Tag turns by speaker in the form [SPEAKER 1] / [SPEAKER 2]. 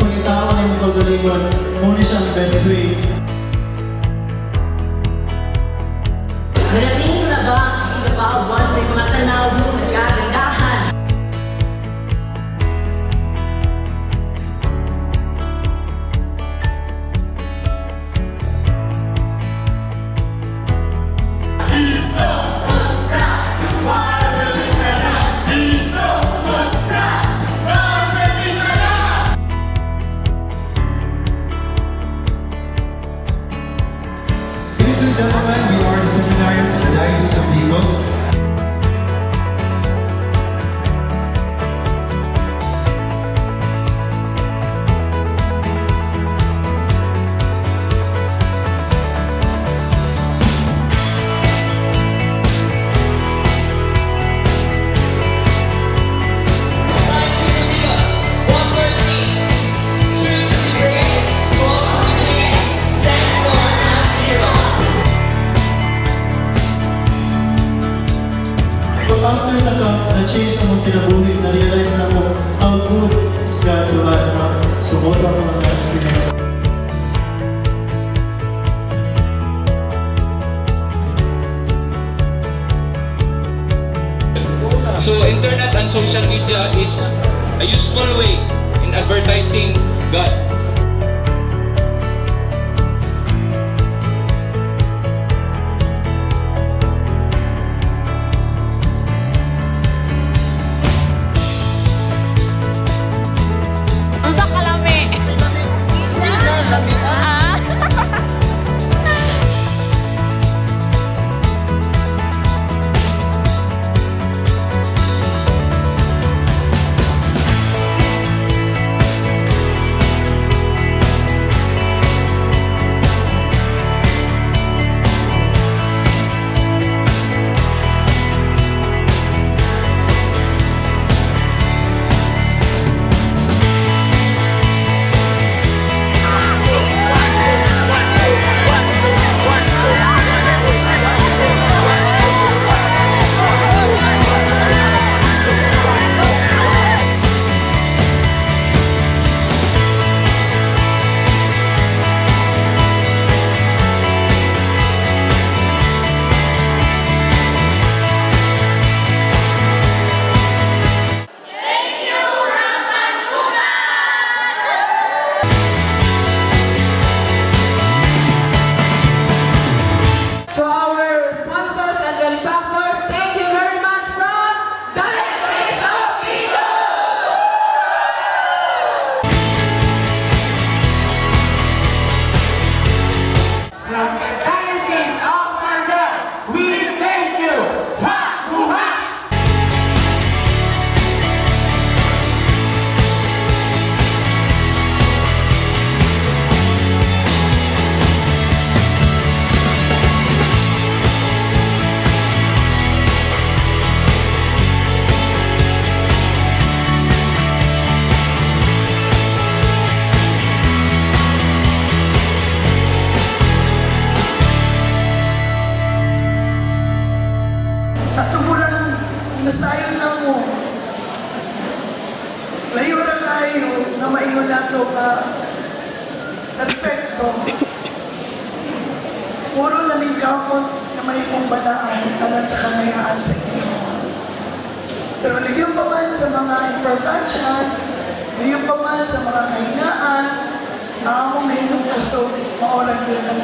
[SPEAKER 1] pagkatao ng pagalingon, muna siyang best way.
[SPEAKER 2] Narating na ba ang igapawan ng mga tanaw ng kagandahan?
[SPEAKER 3] Ladies and gentlemen, we are the seminarians of the Diocese of Ligos.
[SPEAKER 1] So after sa na-change na mong kinabuhi, na-realize na mo how good is God to us na suporta mo ang experience.
[SPEAKER 4] So internet and social media is a useful way in advertising God.
[SPEAKER 5] Ang sa kalami. Ah.
[SPEAKER 6] To our sponsors and benefactors, thank you very much from Diocese of From the Diocese of London, we thank you. Ha! Hoo-ha!
[SPEAKER 7] At tumulan, nasayon na mo. Layo na tayo na maingon nato ka perfecto. Puro naligamot na may kumbanaan tanan sa kamayaan sa inyo. Pero ligyan pa man sa mga imperfections, ligyan pa man sa mga kahingaan, na ako may nung puso, maoran yun ang